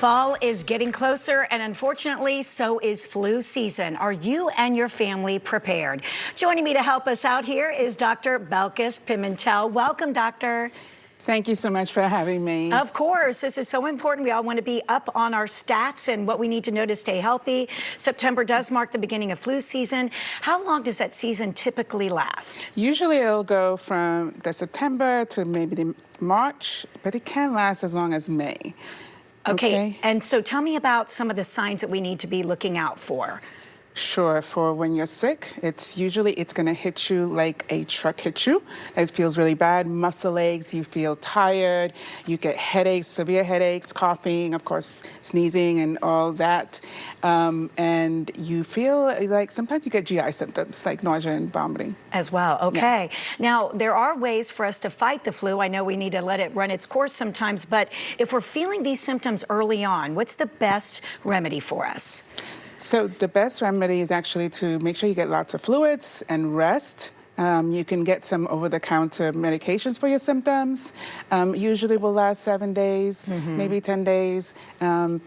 Fall is getting closer, and unfortunately, so is flu season. Are you and your family prepared? Joining me to help us out here is Dr. Belkis Pimentel. Welcome, doctor. Thank you so much for having me. Of course, this is so important. We all want to be up on our stats and what we need to know to stay healthy. September does mark the beginning of flu season. How long does that season typically last? Usually it'll go from the September to maybe the March, but it can last as long as May. Okay, and so tell me about some of the signs that we need to be looking out for. Sure, for when you're sick, it's going to hit you like a truck hit you. It feels really bad, muscle aches, you feel tired, you get headaches, severe headaches, coughing, of course, sneezing and all that. And you feel like sometimes you get GI symptoms like nausea and vomiting. As well, okay. Yeah. Now, there are ways for us to fight the flu. I know we need to let it run its course sometimes, but if we're feeling these symptoms early on, what's the best remedy for us? So the best remedy is actually to make sure you get lots of fluids and rest. You can get some over-the-counter medications for your symptoms. Usually will last 7 days, maybe 10 days.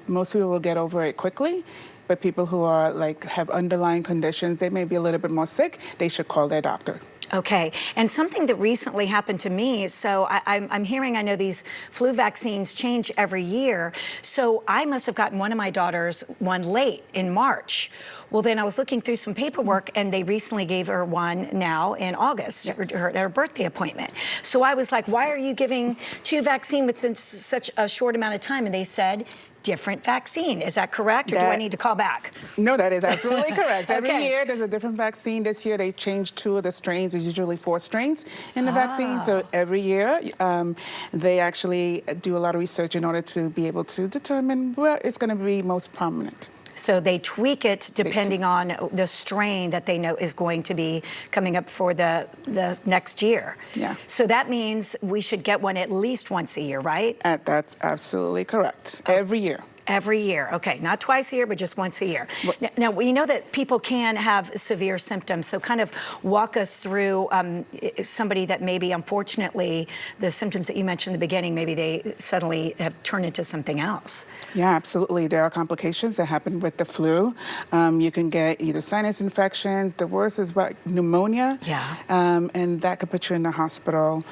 Most people will get over it quickly. But people who are have underlying conditions, they may be a little bit more sick, they should call their doctor. Okay, and something that recently happened to me, so I'm hearing, I know these flu vaccines change every year, so I must have gotten one of my daughters one late in March. Well, then I was looking through some paperwork, and they recently gave her one now in August, yes, her birthday appointment. So I was like, why are you giving two vaccines within such a short amount of time? And they said, different vaccine. Is that correct, or do I need to call back? No, that is absolutely correct. Okay. Every year there's a different vaccine. This year they changed 2 of the strains. There's usually 4 strains in the vaccine. So every year they actually do a lot of research in order to be able to determine where it's going to be most prominent. So they tweak it depending on the strain that they know is going to be coming up for the next year. Yeah. So that means we should get one at least once a year, right? That's absolutely correct. Every year. Every year. Okay, not twice a year, but just once a year. Now, we know that people can have severe symptoms, so kind of walk us through somebody that maybe, unfortunately, the symptoms that you mentioned in the beginning, maybe they suddenly have turned into something else. Yeah, absolutely. There are complications that happen with the flu. You can get either sinus infections. The worst is pneumonia. Yeah. And that could put you in the hospital.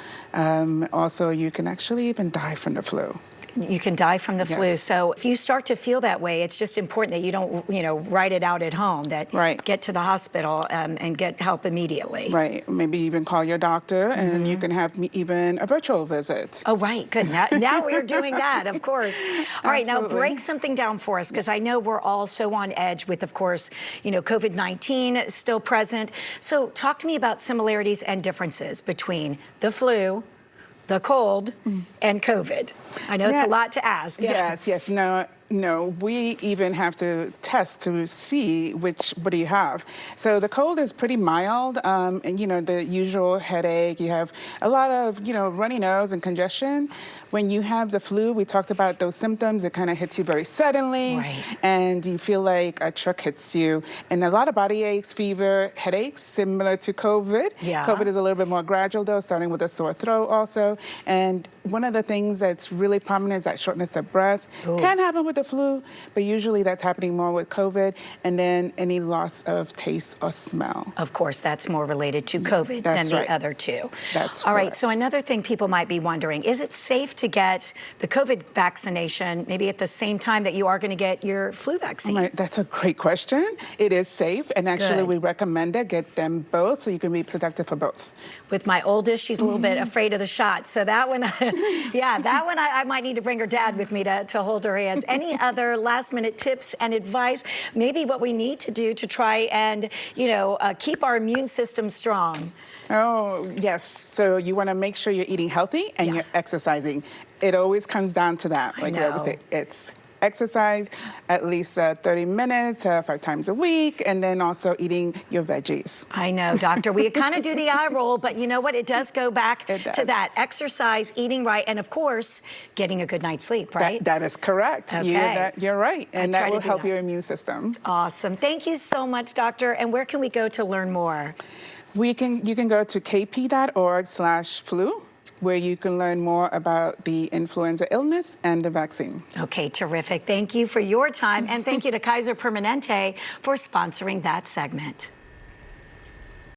Also, you can actually even die from the flu. You can die from the flu. Yes. So if you start to feel that way, it's just important that you don't, write it out at home, that get to the hospital and get help immediately. Right. Maybe even call your doctor, and you can have even a virtual visit. Oh, right. Good. Now we're doing that, of course. All right. Now break something down for us, because I know we're all so on edge with, of course, COVID-19 still present. So talk to me about similarities and differences between the flu, the cold, and COVID. I know it's a lot to ask. Yes. No, we even have to test to see what do you have. So the cold is pretty mild, and the usual headache. You have a lot of runny nose and congestion. When you have the flu, we talked about those symptoms. It kind of hits you very suddenly, and you feel like a truck hits you. And a lot of body aches, fever, headaches, similar to COVID. Yeah. COVID is a little bit more gradual, though, starting with a sore throat also. And one of the things that's really prominent is that shortness of breath. Ooh. Can happen with the flu, but usually that's happening more with COVID, and then any loss of taste or smell. Of course, that's more related to COVID than the other two. That's all right. So another thing people might be wondering, is it safe to get the COVID vaccination maybe at the same time that you are going to get your flu vaccine? Right. That's a great question. It is safe, and actually we recommend it. Get them both so you can be protected for both. With my oldest, she's a little bit afraid of the shot, so that one, I might need to bring her dad with me to hold her hands. Any other last-minute tips and advice, maybe what we need to do to try and, keep our immune system strong? Oh, yes. So you want to make sure you're eating healthy and you're exercising. It always comes down to that. Like we always say, it's exercise at least 30 minutes, 5 times a week, and then also eating your veggies. I know, doctor. We kind of do the eye roll, but you know what? It does go back to that. Exercise, eating right, and of course, getting a good night's sleep, right? That is correct. Okay. You're right. And that will help your immune system. Awesome. Thank you so much, doctor. And where can we go to learn more? You can go to kp.org/flu. where you can learn more about the influenza illness and the vaccine. Okay, terrific. Thank you for your time, and thank you to Kaiser Permanente for sponsoring that segment.